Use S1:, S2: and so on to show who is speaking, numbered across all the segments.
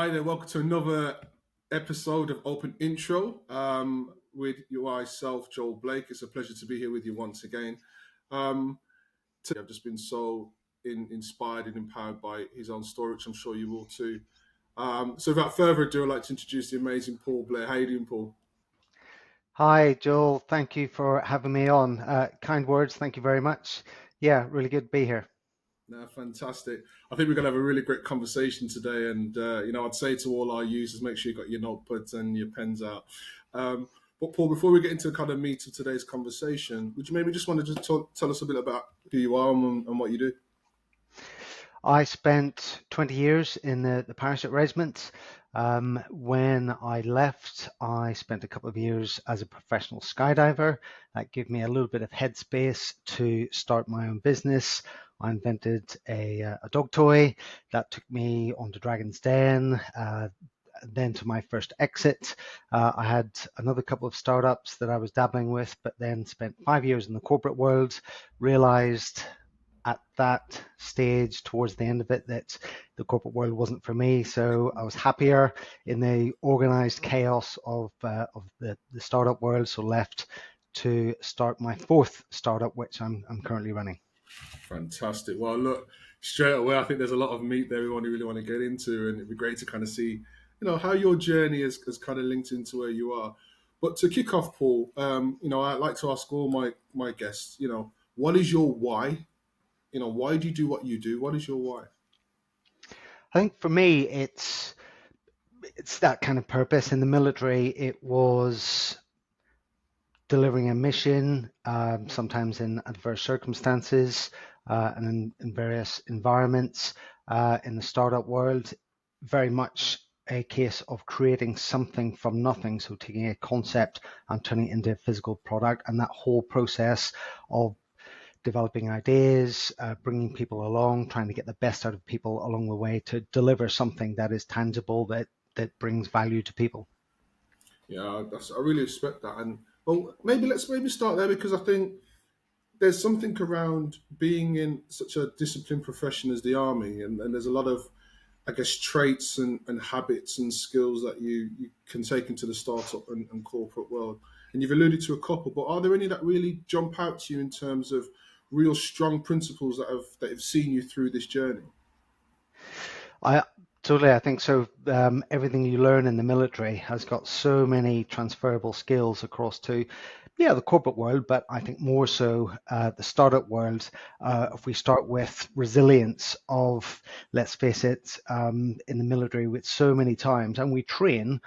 S1: Hi there, welcome to another episode of OpenIntro with myself, Joel Blake. It's a pleasure to be here with you once again. Today I've just been so inspired and empowered by his own story, which I'm sure you will too. So without further ado, I'd like to introduce the amazing Paul Blair. How you doing, Paul?
S2: Hi, Joel. Thank you for having me on. Kind words. Thank you very much. Yeah, really good to be here.
S1: No, fantastic. I think we're going to have a really great conversation today. And, I'd say to all our users, make sure you've got your notepads and your pens out. But Paul, before we get into the kind of meat of today's conversation, would you maybe just want to tell us a bit about who you are and what you do?
S2: I spent 20 years in the Parachute Regiment. When I left, I spent a couple of years as a professional skydiver. That gave me a little bit of headspace to start my own business. I invented a dog toy that took me onto Dragon's Den, then to my first exit. I had another couple of startups that I was dabbling with, but then spent 5 years in the corporate world, realized at that stage towards the end of it that the corporate world wasn't for me. So I was happier in the organized chaos of the startup world. So left to start my fourth startup, which I'm currently running.
S1: Fantastic. Well, look, straight away, I think there's a lot of meat there we really want to get into, and it'd be great to kind of see, how your journey has kind of linked into where you are. But to kick off, Paul, I like to ask all my guests, what is your why? Why do you do what you do? What is your why?
S2: I think for me, it's that kind of purpose. In the military, it was delivering a mission, sometimes in adverse circumstances and in various environments. In the startup world, very much a case of creating something from nothing. So taking a concept and turning it into a physical product, and that whole process of developing ideas, bringing people along, trying to get the best out of people along the way to deliver something that is tangible, that brings value to people.
S1: Yeah, I really respect that. And well, let's start there, because I think there's something around being in such a disciplined profession as the army, and there's a lot of, I guess, traits and habits and skills that you can take into the startup and corporate world. And you've alluded to a couple, but are there any that really jump out to you in terms of real strong principles that have seen you through this journey?
S2: I totally, I think so. Everything you learn in the military has got so many transferable skills across to, the corporate world, but I think more so the startup world. If we start with resilience of, let's face it, in the military, with so many times, and we train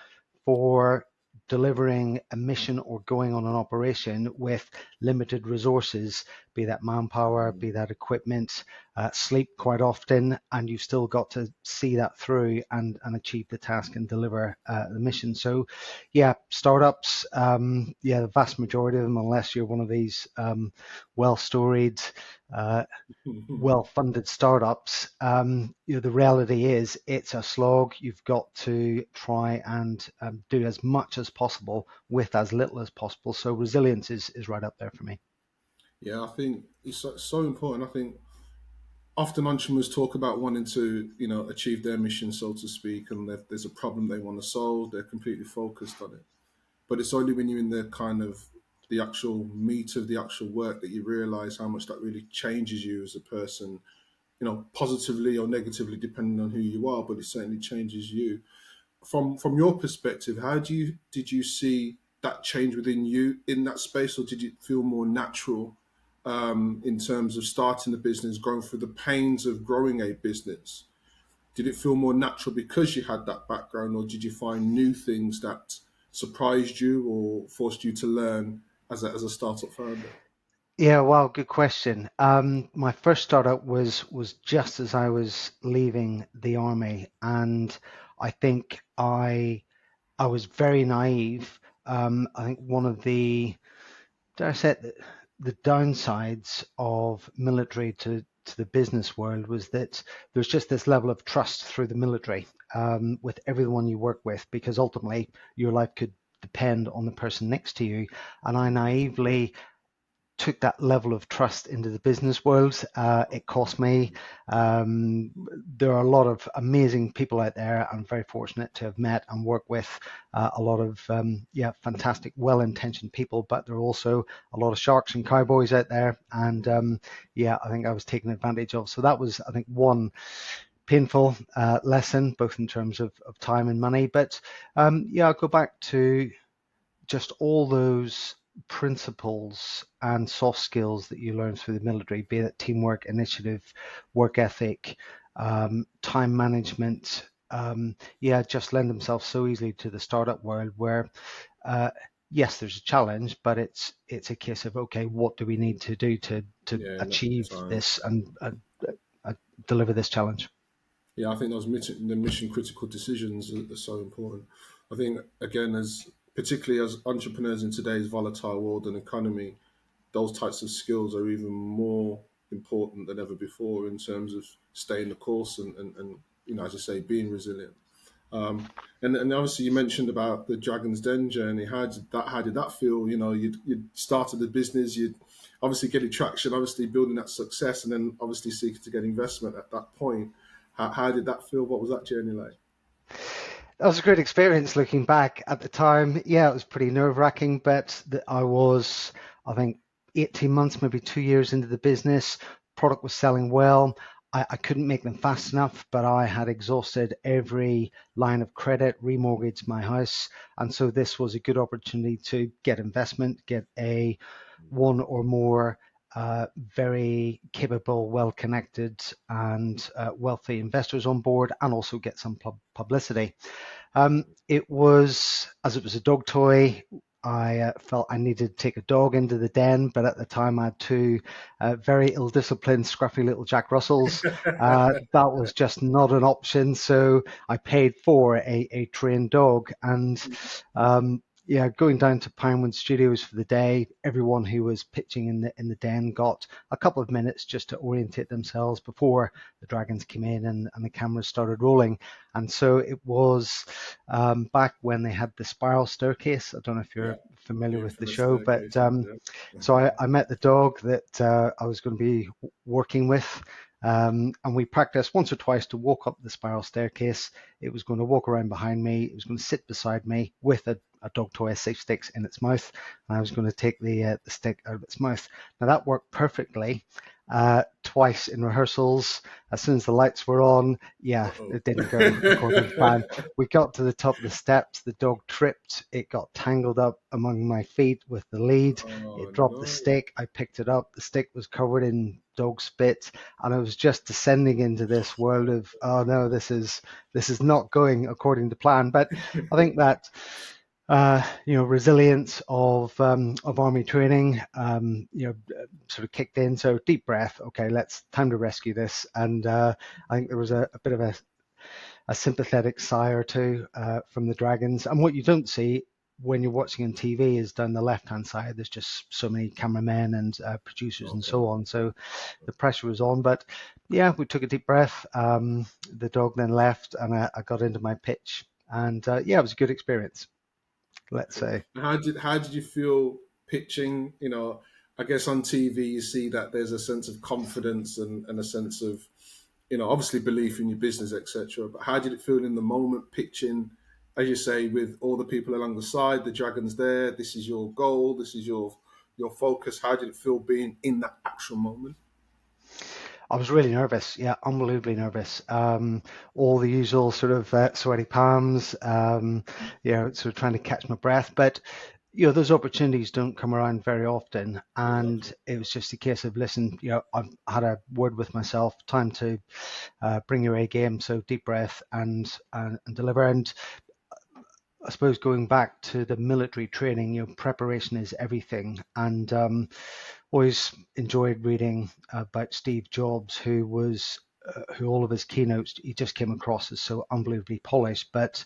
S2: for delivering a mission or going on an operation with limited resources, be that manpower, be that equipment, sleep quite often, and you've still got to see that through and achieve the task and deliver the mission. So startups, the vast majority of them, unless you're one of these well-storied, well-funded startups, the reality is it's a slog. You've got to try and do as much as possible with as little as possible. So resilience is right up there for me.
S1: Yeah, I think it's so important. I think often entrepreneurs talk about wanting to, achieve their mission, so to speak, and there's a problem they want to solve. They're completely focused on it. But it's only when you're in the kind of the actual meat of the actual work that you realize how much that really changes you as a person, positively or negatively, depending on who you are. But it certainly changes you. From your perspective, did you see that change within you in that space, or did it feel more natural in terms of starting the business, going through the pains of growing a business? Did it feel more natural because you had that background, or did you find new things that surprised you or forced you to learn as a startup founder?
S2: Yeah, well, good question. My first startup was just as I was leaving the army, and I think I was very naive. I think one of the, dare I say it, the downsides of military to the business world was that there's just this level of trust through the military with everyone you work with, because ultimately your life could depend on the person next to you. And I naively took that level of trust into the business world. It cost me. There are a lot of amazing people out there. I'm very fortunate to have met and worked with a lot of fantastic, well-intentioned people, but there are also a lot of sharks and cowboys out there. And I think I was taken advantage of. So that was, I think, one painful lesson, both in terms of time and money. But I'll go back to just all those principles and soft skills that you learn through the military, be it teamwork, initiative, work ethic, time management, just lend themselves so easily to the startup world where, yes, there's a challenge, but it's a case of, okay, what do we need to do to achieve this and deliver this challenge?
S1: Yeah, I think the mission critical decisions are so important. I think, again, particularly as entrepreneurs in today's volatile world and economy, those types of skills are even more important than ever before in terms of staying the course and as I say, being resilient. And obviously you mentioned about the Dragon's Den journey. How did that feel? You'd started the business, you'd obviously getting traction, obviously building that success, and then obviously seeking to get investment at that point. How did that feel? What was that journey like?
S2: That was a great experience looking back at the time. Yeah, it was pretty nerve-wracking, but I was, I think, 18 months, maybe 2 years into the business. Product was selling well. I couldn't make them fast enough, but I had exhausted every line of credit, remortgaged my house. And so this was a good opportunity to get investment, get one or more very capable, well-connected and wealthy investors on board, and also get some publicity. It was a dog toy. I felt I needed to take a dog into the den, but at the time I had two very ill-disciplined, scruffy little Jack Russells. That was just not an option, so I paid for a trained dog. And going down to Pinewood Studios for the day, everyone who was pitching in the den got a couple of minutes just to orientate themselves before the dragons came in and the cameras started rolling. And so it was back when they had the spiral staircase. I don't know if you're familiar with the show, but so I met the dog that I was going to be working with. And we practiced once or twice to walk up the spiral staircase. It was going to walk around behind me. It was going to sit beside me with a dog toy, a safe sticks in its mouth, and I was going to take the stick out of its mouth. Now that worked perfectly twice in rehearsals. As soon as the lights were on, it didn't go according to plan. We got to the top of the steps. The dog tripped. It got tangled up among my feet with the lead. It dropped the stick. I picked it up. The stick was covered in dog spit, and I was just descending into this world of, oh no, this is not going according to plan. But I think that resilience of army training, sort of kicked in. So deep breath. Okay, time to rescue this. And I think there was a bit of a sympathetic sigh or two from the dragons. And what you don't see when you're watching on TV is down the left-hand side. There's just so many cameramen and producers and so on. So the pressure was on. But yeah, we took a deep breath. The dog then left, and I got into my pitch. And it was a good experience, let's say.
S1: How did you feel pitching? I guess on TV you see that there's a sense of confidence and a sense of, obviously belief in your business, etc. But how did it feel in the moment pitching, as you say, with all the people along the side, the dragons there? This is your goal. This is your focus. How did it feel being in that actual moment?
S2: I was really nervous, unbelievably nervous. All the usual sort of sweaty palms, sort of trying to catch my breath. But, those opportunities don't come around very often. And it was just a case of, listen, I had a word with myself, time to bring your A game. So deep breath and deliver. And I suppose going back to the military training, preparation is everything. And always enjoyed reading about Steve Jobs, who all of his keynotes, he just came across as so unbelievably polished. But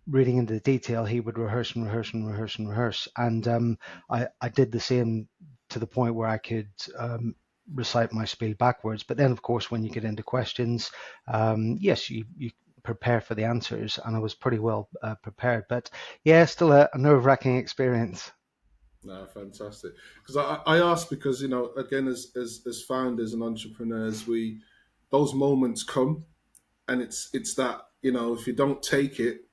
S2: reading into the detail, he would rehearse and rehearse and rehearse and rehearse. And I did the same to the point where I could recite my spiel backwards. But then, of course, when you get into questions, yes, you prepare for the answers, and I was pretty well prepared. But yeah, still a nerve-wracking experience.
S1: No, fantastic. Because I ask because again, as founders and entrepreneurs, we those moments come, and it's that if you don't take it,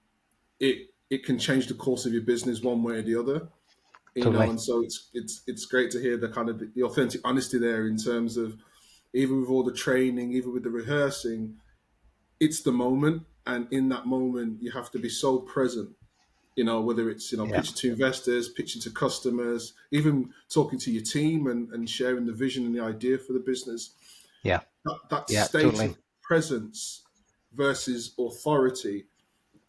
S1: it can change the course of your business one way or the other.
S2: Totally.
S1: And so it's great to hear the kind of the authentic honesty there in terms of even with all the training, even with the rehearsing, it's the moment, and in that moment, you have to be so present. Whether it's
S2: Yeah.
S1: pitching to investors, pitching to customers, even talking to your team and sharing the vision and the idea for the business.
S2: Yeah.
S1: That
S2: Yeah.
S1: state
S2: Totally.
S1: of presence versus authority,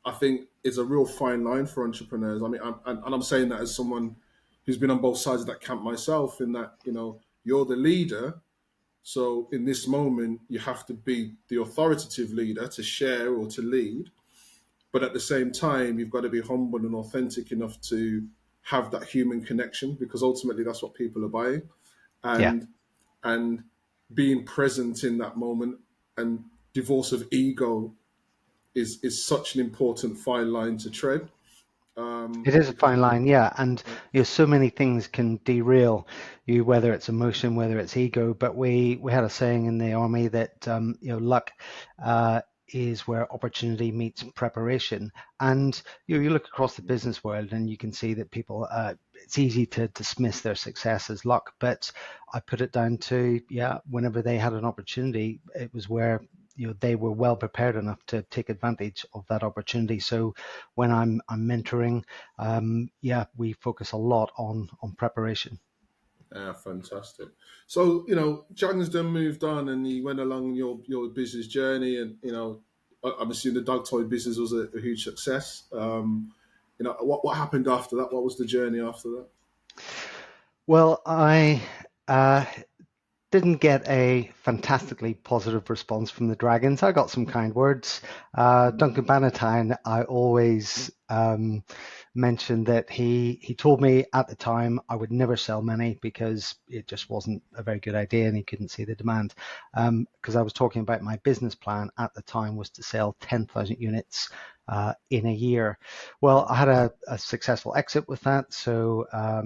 S1: I think, is a real fine line for entrepreneurs. I mean, and I'm saying that as someone who's been on both sides of that camp myself. In that, you're the leader, so in this moment, you have to be the authoritative leader to share or to lead. But at the same time, you've got to be humble and authentic enough to have that human connection, because ultimately that's what people are buying.
S2: Yeah.
S1: And being present in that moment, and divorce of ego is such an important fine line to tread.
S2: It is a
S1: Because
S2: fine line, yeah, and so many things can derail you, whether it's emotion, whether it's ego. But we had a saying in the army that luck is where opportunity meets preparation. And you look across the business world and you can see that people, it's easy to dismiss their success as luck, but I put it down to, yeah, whenever they had an opportunity, it was where they were well prepared enough to take advantage of that opportunity. So when I'm mentoring, yeah, we focus a lot on preparation.
S1: fantastic. So John's then moved on, and he went along your business journey, and I'm assuming the dog toy business was a huge success. What happened after that? What was the journey after that?
S2: Well, I uh, didn't get a fantastically positive response from the Dragons. I got some kind words. Duncan Bannatyne, I always mentioned that he told me at the time I would never sell many because it just wasn't a very good idea and he couldn't see the demand. Because I was talking about my business plan at the time was to sell 10,000 units in a year. Well, I had a successful exit with that. So a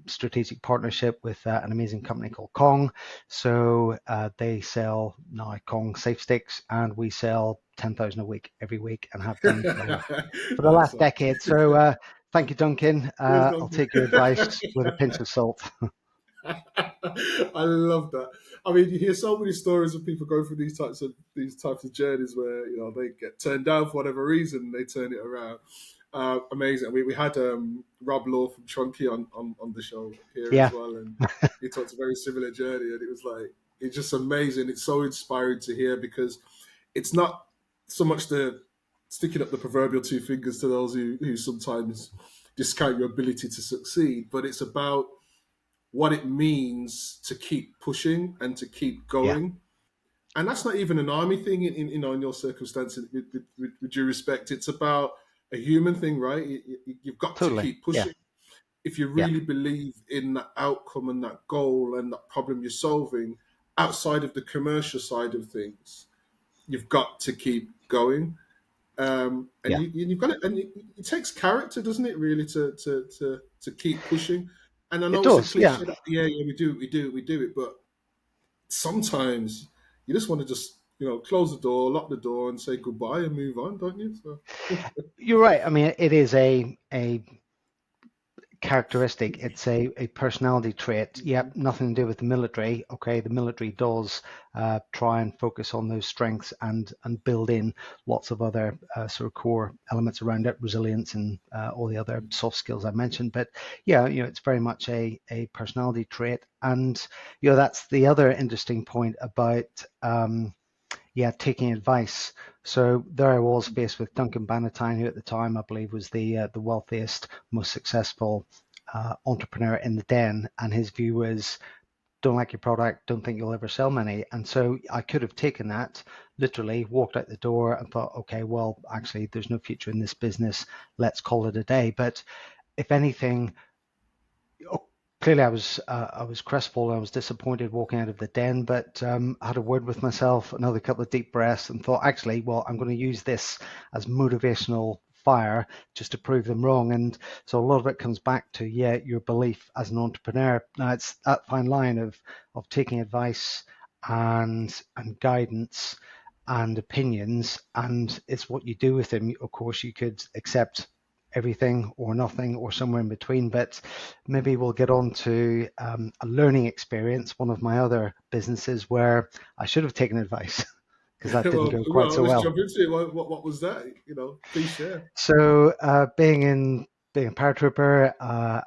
S2: strategic partnership with an amazing company called Kong. So they sell now Kong safe sticks, and we sell 10,000 a week every week, and have done for the
S1: Nice
S2: last
S1: one.
S2: decade. So thank you, Duncan.
S1: Cheers,
S2: I'll
S1: Duncan.
S2: take your advice with a pinch of salt.
S1: I love that. I mean, you hear so many stories of people going through these types of journeys where they get turned down for whatever reason, they turn it around. Amazing. We had Rob Law from Trunky on the show here as
S2: Yeah,
S1: well, and he talked a very similar journey, and it was like it's just amazing. It's so inspiring to hear, because it's not so much the sticking up the proverbial two fingers to those who sometimes discount your ability to succeed, but it's about what it means to keep pushing and to keep
S2: yeah,
S1: going. And that's not even an army thing in your circumstance. With due respect, it's about a human thing, right? You've got to
S2: totally.
S1: keep
S2: Yeah,
S1: pushing. If you
S2: yeah,
S1: really believe in that outcome and that goal and that problem you're solving outside of the commercial side of things, you've got to keep going. And
S2: yeah.
S1: you've got it, and it takes character, doesn't it, really, to keep pushing. And I
S2: It
S1: know it's a
S2: does. Yeah.
S1: cliche that yeah, we do it, but sometimes you just want to just close the door, lock the door, and say goodbye and move on, don't you? So
S2: You're right. I mean, it is a characteristic. It's a personality trait. Yep, nothing to do with the military. Okay, the military does try and focus on those strengths and build in lots of other sort of core elements around it, resilience and all the other soft skills I mentioned. But yeah, it's very much a personality trait. And that's the other interesting point about yeah, taking advice. So there I was faced with Duncan Bannatyne, who at the time I believe was the wealthiest, most successful entrepreneur in the den, and his view was, don't like your product, don't think you'll ever sell many. And so I could have taken that literally, walked out the door and thought, okay, well, actually, there's no future in this business. Let's call it a day. But if anything, clearly I was crestfallen. I was disappointed walking out of the den, but I had a word with myself, another couple of deep breaths, and thought, actually, well, I'm going to use this as motivational fire just to prove them wrong. And so a lot of it comes back to, your belief as an entrepreneur. Now, it's that fine line of taking advice and guidance and opinions, and it's what you do with them. Of course, you could accept everything or nothing or somewhere in between, but maybe we'll get on to a learning experience, one of my other businesses where I should have taken advice because that didn't go quite so
S1: Let's
S2: well.
S1: jump into it. What was that? Please share.
S2: So being a paratrooper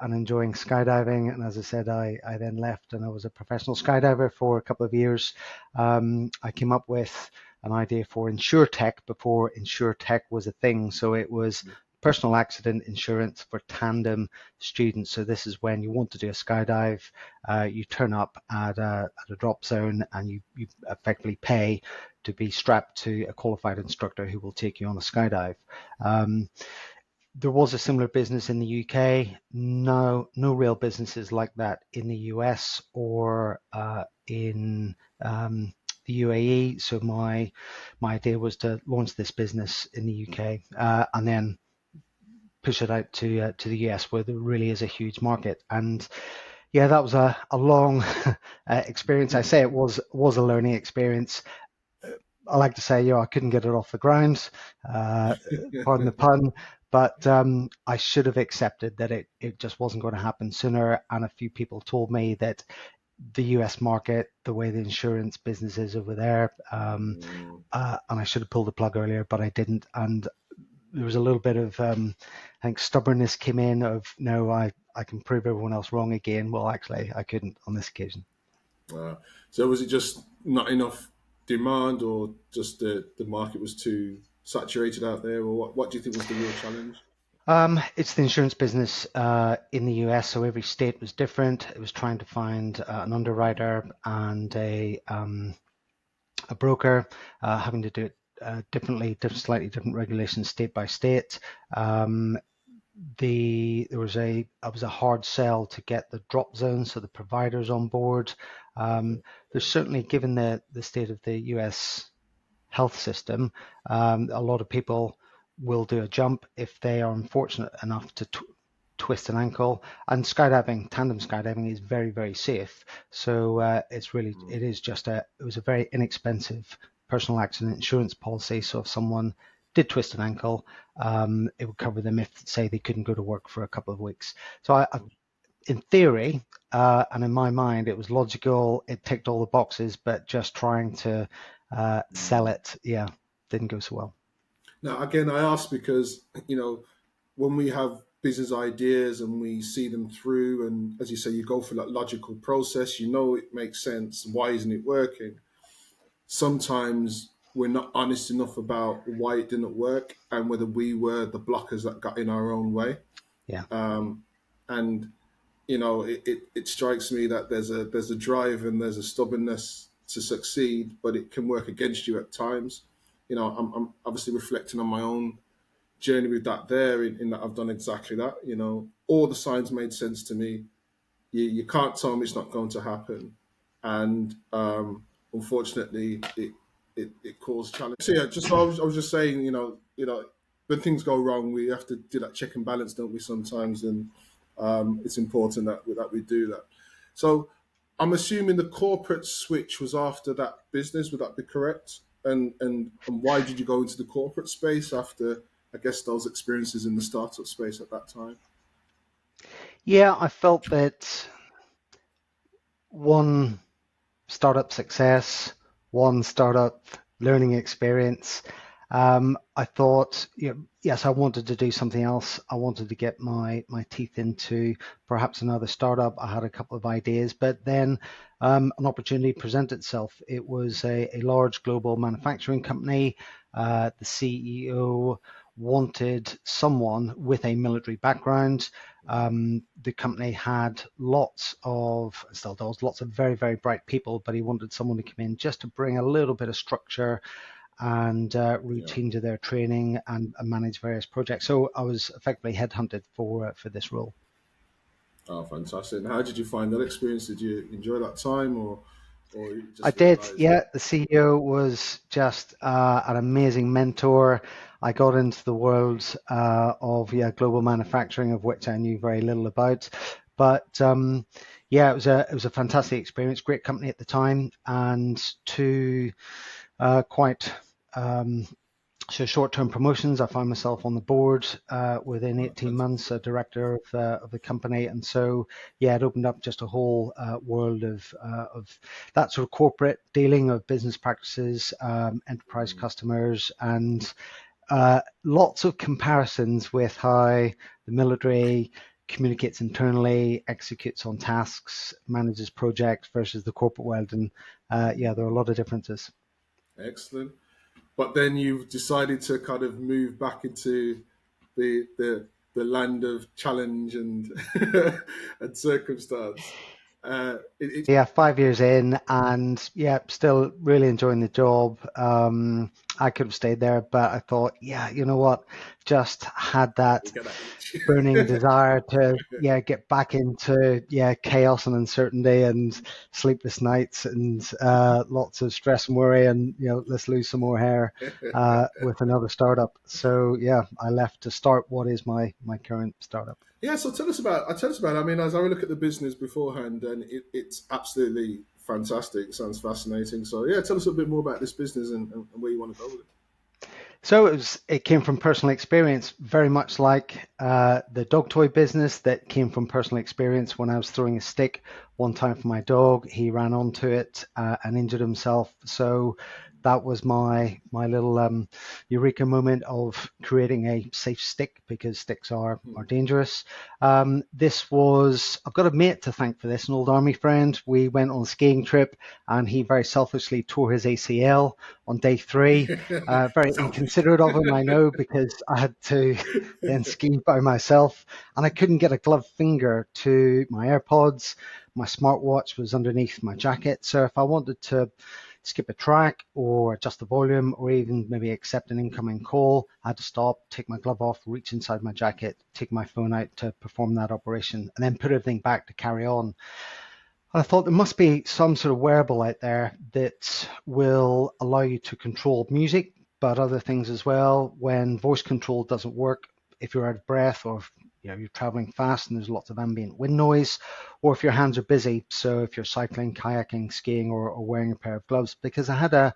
S2: and enjoying skydiving, and as I said, I then left and I was a professional skydiver for a couple of years. I came up with an idea for InsurTech before InsurTech was a thing. So it was personal accident insurance for tandem students. So this is when you want to do a skydive, you turn up at a drop zone and you effectively pay to be strapped to a qualified instructor who will take you on a skydive. There was a similar business in the UK. No real businesses like that in the US or in the UAE. So my idea was to launch this business in the UK and then push it out to the US, where there really is a huge market. And that was a long experience. I say it was a learning experience. I like to say, I couldn't get it off the ground, pardon the pun, but I should have accepted that it just wasn't going to happen sooner. And a few people told me that the US market, the way the insurance business is over there, and I should have pulled the plug earlier, but I didn't. And there was a little bit of, I think, stubbornness came in of, no, I can prove everyone else wrong again. Well, actually, I couldn't on this occasion.
S1: So was it just not enough demand, or just the market was too saturated out there, or what do you think was the real challenge?
S2: It's the insurance business in the US, so every state was different. It was trying to find an underwriter and a broker, having to do it differently, slightly different regulations state by state. It was a hard sell to get the drop zone, so the providers on board. There's certainly, given the state of the US health system, a lot of people will do a jump if they are unfortunate enough to twist an ankle. And tandem skydiving is very, very safe. So it was a very inexpensive personal accident insurance policy. So if someone did twist an ankle, it would cover them if, say, they couldn't go to work for a couple of weeks. So in theory, and in my mind, it was logical. It ticked all the boxes, but just trying to sell it, didn't go so well.
S1: Now, again, I ask because, when we have business ideas and we see them through, and as you say, you go through that logical process, it makes sense. Why isn't it working? Sometimes we're not honest enough about why it didn't work and whether we were the blockers that got in our own way.
S2: Yeah.
S1: And it strikes me that there's a drive and there's a stubbornness to succeed, but it can work against you at times. I'm obviously reflecting on my own journey with that there, in that I've done exactly that. All the signs made sense to me. You can't tell me it's not going to happen. And unfortunately, it caused challenge. So I was just saying, when things go wrong, we have to do that check and balance, don't we, sometimes? And it's important that we do that. So I'm assuming the corporate switch was after that business. Would that be correct? And why did you go into the corporate space after, I guess, those experiences in the startup space at that time?
S2: Yeah, I felt that one startup success, one startup learning experience. I thought, yes, I wanted to do something else. I wanted to get my teeth into perhaps another startup. I had a couple of ideas, but then an opportunity presented itself. It was a large global manufacturing company. The CEO wanted someone with a military background. The company had still does, lots of very, very bright people, but he wanted someone to come in just to bring a little bit of structure and routine to their training and manage various projects. So I was effectively headhunted for this role.
S1: Oh, fantastic! And how did you find that experience? Did you enjoy that time, or you just
S2: I did, yeah. The CEO was just an amazing mentor. I got into the world of global manufacturing, of which I knew very little about. But yeah, it was a fantastic experience. Great company at the time, and two quite so short-term promotions. I found myself on the board within 18 months, a director of the company, and so yeah, it opened up just a whole world of that sort of corporate dealing of business practices, enterprise customers, and lots of comparisons with how the military communicates internally, executes on tasks, manages projects versus the corporate world, and yeah, there are a lot of differences.
S1: Excellent. But then you've decided to kind of move back into the land of challenge and and circumstance. It's
S2: Yeah, 5 years in, and yeah, still really enjoying the job. I could have stayed there, but I thought, yeah, you know what? Just had
S1: we
S2: that
S1: got that itch.
S2: burning desire to, yeah, get back into, yeah, chaos and uncertainty and sleepless nights and lots of stress and worry, and let's lose some more hair with another startup. So yeah, I left to start what is my current startup.
S1: Yeah, so tell us about. I mean, as I look at the business beforehand, and it's absolutely fantastic. It sounds fascinating. So yeah, tell us a bit more about this business and where you want to go with it.
S2: So it came from personal experience, very much like the dog toy business that came from personal experience. When I was throwing a stick one time for my dog, he ran onto it and injured himself. So that was my little eureka moment of creating a safe stick, because sticks are dangerous. I've got a mate to thank for this, an old army friend. We went on a skiing trip, and he very selfishly tore his ACL on day 3. Very
S1: Selfish.
S2: inconsiderate of him, I know, because I had to then ski by myself, and I couldn't get a gloved finger to my AirPods. My smartwatch was underneath my jacket, so if I wanted to skip a track or adjust the volume or even maybe accept an incoming call, I had to stop, take my glove off, reach inside my jacket, take my phone out to perform that operation, and then put everything back to carry on. I thought there must be some sort of wearable out there that will allow you to control music, but other things as well. When voice control doesn't work, if you're out of breath, or if you're traveling fast and there's lots of ambient wind noise, or if your hands are busy. So if you're cycling, kayaking, skiing, or wearing a pair of gloves, because I had the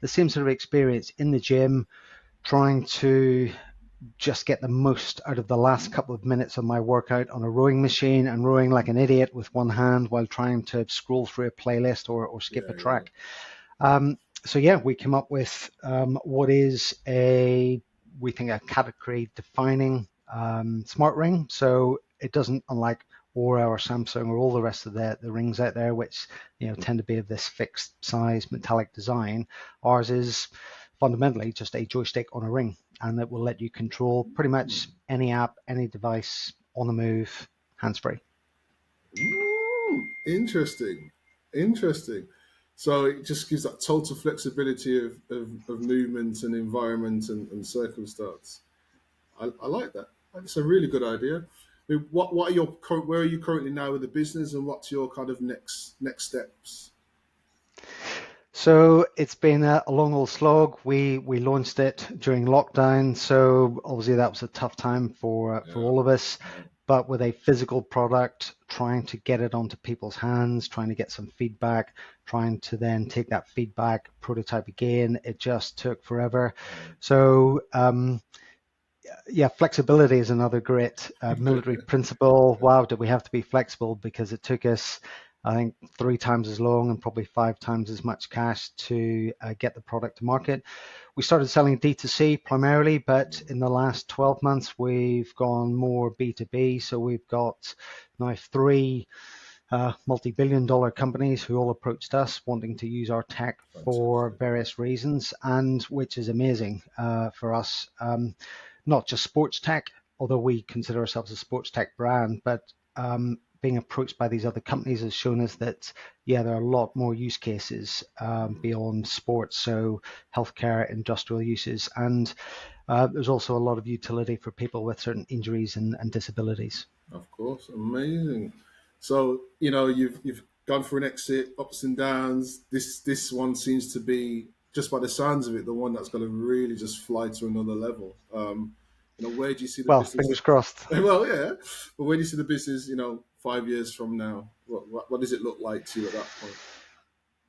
S2: same sort of experience in the gym, trying to just get the most out of the last couple of minutes of my workout on a rowing machine, and rowing like an idiot with one hand while trying to scroll through a playlist or skip
S1: Yeah,
S2: a
S1: yeah.
S2: track. So yeah, we came up with what is we think a category defining smart ring. So it doesn't, unlike Aura or Samsung or all the rest of the rings out there, which tend to be of this fixed size metallic design. Ours is fundamentally just a joystick on a ring, and it will let you control pretty much any app, any device on the move, hands-free.
S1: Interesting, interesting. So it just gives that total flexibility of movement and environment and circumstance. I like that. That's a really good idea. I mean, what are where are you currently now with the business, and what's your kind of next steps?
S2: So it's been a long old slog. We launched it during lockdown, so obviously that was a tough time for
S1: Yeah,
S2: all of us. But with a physical product, trying to get it onto people's hands, trying to get some feedback, trying to then take that feedback, prototype again, it just took forever. So yeah, flexibility is another great military principle. Wow, did we have to be flexible, because it took us, I think, 3 times as long and probably 5 times as much cash to get the product to market. We started selling D2C primarily, but in the last 12 months, we've gone more B2B. So we've got now 3 multi-billion-dollar companies who all approached us wanting to use our tech for
S1: fantastic.
S2: various reasons, and which is amazing for us. Not just sports tech, although we consider ourselves a sports tech brand, but being approached by these other companies has shown us that, yeah, there are a lot more use cases beyond sports, so healthcare, industrial uses, and there's also a lot of utility for people with certain injuries and disabilities.
S1: Of course, amazing. So you've gone for an exit, ups and downs. This one seems to be just by the sounds of it, the one that's going to really just fly to another level. Where do you see the
S2: Well,
S1: business?
S2: fingers crossed.
S1: Well, yeah, but where do you see the business? 5 years from now, what does it look like to you at that point?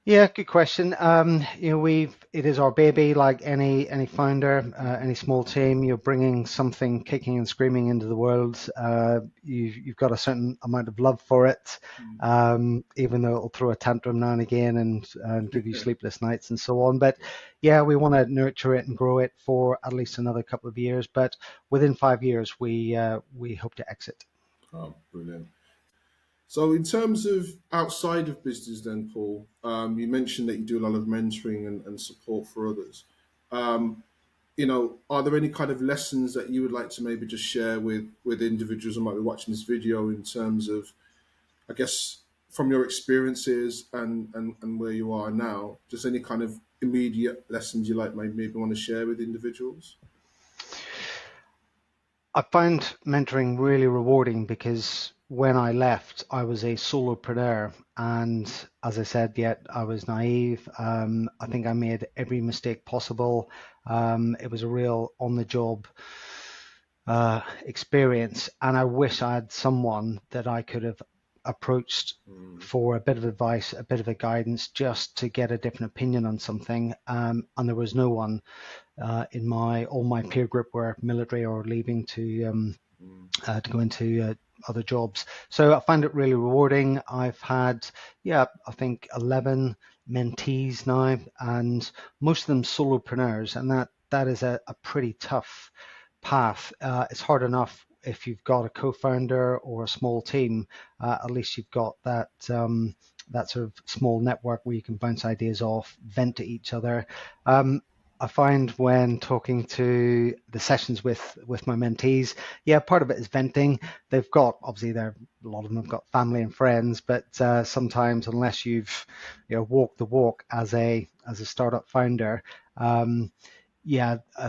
S2: Yeah, good question. It is our baby, like any founder, any small team. You're bringing something kicking and screaming into the world. You've got a certain amount of love for it, even though it'll throw a tantrum now and again and give you sleepless nights and so on. But yeah, we want to nurture it and grow it for at least another couple of years. But within 5 years, we hope to exit.
S1: Oh, brilliant. So, in terms of outside of business, then, Paul, you mentioned that you do a lot of mentoring and support for others. Um, are there any kind of lessons that you would like to maybe just share with individuals who might be watching this video in terms of, I guess, from your experiences and where you are now, just any kind of immediate lessons you like maybe want to share with individuals?
S2: I found mentoring really rewarding because when I left, I was a solopreneur. And as I said, yet I was naive. I think I made every mistake possible. It was a real on the job experience. And I wish I had someone that I could have approached for a bit of advice, a bit of a guidance, just to get a different opinion on something. And there was no one in all my peer group were military or leaving to go into other jobs. So I find it really rewarding. I've had, I think 11 mentees now, and most of them solopreneurs, and that is a pretty tough path. It's hard enough if you've got a co-founder or a small team. At least you've got that sort of small network where you can bounce ideas off, vent to each other. I find when talking to the sessions with my mentees, part of it is venting. They've got, obviously, a lot of them have got family and friends, but sometimes unless you've walked the walk as a startup founder, I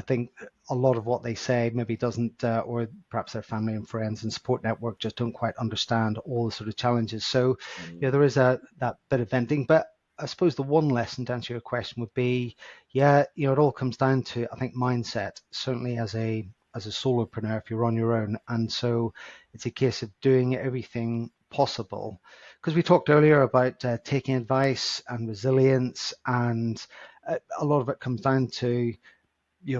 S2: think a lot of what they say maybe doesn't, or perhaps their family and friends and support network just don't quite understand all the sort of challenges. So, there is that bit of venting. But I suppose the one lesson to answer your question would be, it all comes down to, I think, mindset. Certainly as a solopreneur, if you're on your own, and so it's a case of doing everything possible. Because we talked earlier about taking advice and resilience, and a lot of it comes down to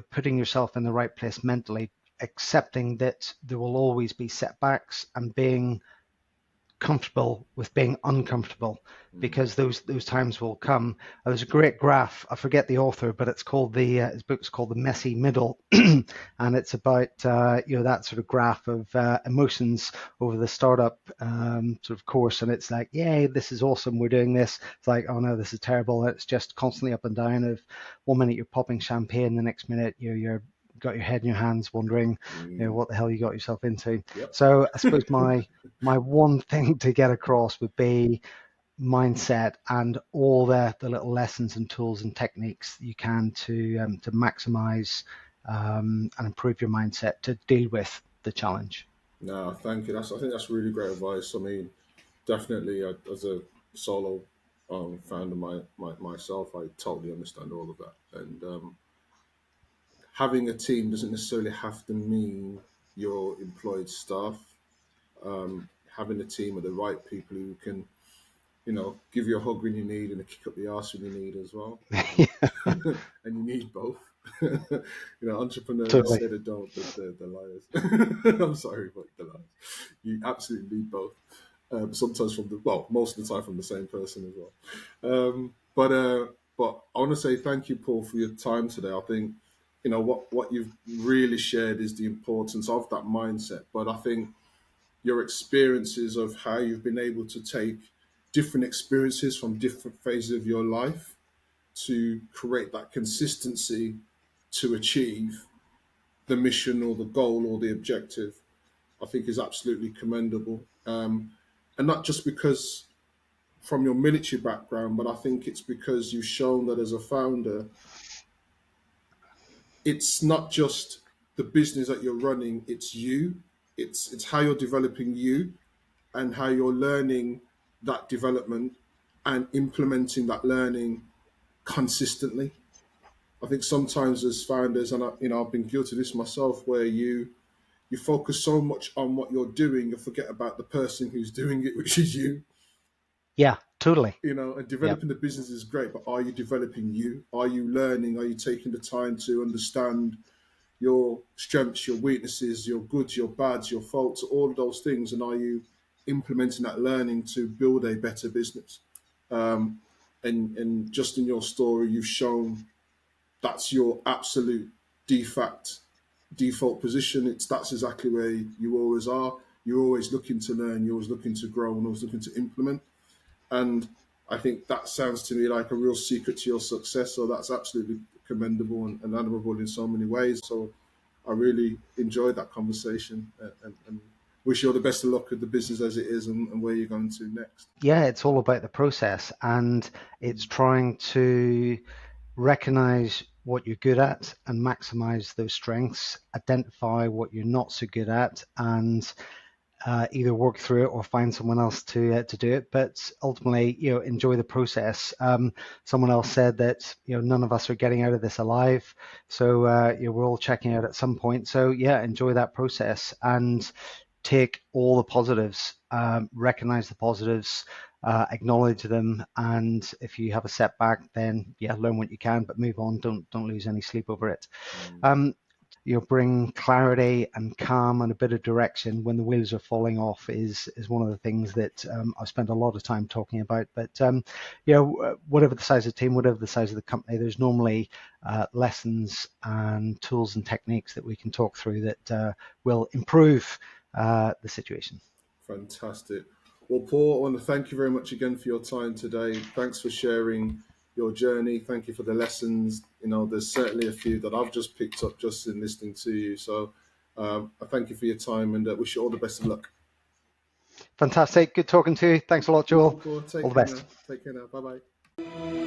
S2: putting yourself in the right place mentally, accepting that there will always be setbacks and being comfortable with being uncomfortable, because those times will come. There's a great graph. I forget the author, but it's called his book's called The Messy Middle, and it's about that sort of graph of emotions over the startup sort of course. And it's like, yay, this is awesome, we're doing this. It's like, oh no, this is terrible. It's just constantly up and down. Of 1 minute you're popping champagne, the next minute you're got your head in your hands wondering what the hell you got yourself into.
S1: Yep.
S2: So I suppose my one thing to get across would be mindset and all the little lessons and tools and techniques you can to maximize and improve your mindset to deal with the challenge.
S1: No, thank you. I think that's really great advice. I mean, definitely, as a solo founder myself, I totally understand all of that. And having a team doesn't necessarily have to mean your employed staff. Having a team of the right people who can, give you a hug when you need and a kick up the arse when you need as well. And you need both. Entrepreneurs who
S2: Totally.
S1: say they don't, they're liars. I'm sorry, but they're liars. You absolutely need both. Sometimes most of the time from the same person as well. But I want to say thank you, Paul, for your time today. I think what you've really shared is the importance of that mindset. But I think your experiences of how you've been able to take different experiences from different phases of your life to create that consistency to achieve the mission or the goal or the objective, I think is absolutely commendable. And not just because from your military background, but I think it's because you've shown that as a founder, it's not just the business that you're running, it's you. It's how you're developing you and how you're learning that development and implementing that learning consistently. I think sometimes as founders, and I've been guilty of this myself, where you focus so much on what you're doing, you forget about the person who's doing it, which is you.
S2: Yeah, totally.
S1: And
S2: Yeah.
S1: developing the business is great, but are you developing you? Are you learning? Are you taking the time to understand your strengths, your weaknesses, your goods, your bads, your faults, all of those things, and are you implementing that learning to build a better business? And just in your story, you've shown that's your absolute default position. That's exactly where you always are. You're always looking to learn. You're always looking to grow, and always looking to implement. And I think that sounds to me like a real secret to your success. So that's absolutely commendable and admirable in so many ways. So I really enjoyed that conversation, and wish you all the best of luck with the business as it is, and where you're going to next.
S2: Yeah, it's all about the process, and it's trying to recognize what you're good at and maximize those strengths, identify what you're not so good at, and either work through it or find someone else to do it. But ultimately, enjoy the process. Someone else said that none of us are getting out of this alive, so we're all checking out at some point. So yeah, enjoy that process and take all the positives, recognize the positives, acknowledge them, and if you have a setback, then yeah, learn what you can, but move on. Don't lose any sleep over it. Bring clarity and calm and a bit of direction when the wheels are falling off is one of the things that I've spent a lot of time talking about. But whatever the size of the team, whatever the size of the company, there's normally lessons and tools and techniques that we can talk through that will improve the situation.
S1: Fantastic. Well, Paul, I want to thank you very much again for your time today. Thanks for sharing your journey. Thank you for the lessons. There's certainly a few that I've just picked up just in listening to you. So I thank you for your time, and wish you all the best of luck.
S2: Fantastic. Good talking to you. Thanks a lot, Joel.
S1: Paul,
S2: All
S1: take
S2: the
S1: care
S2: best.
S1: now. Take care now. Bye bye.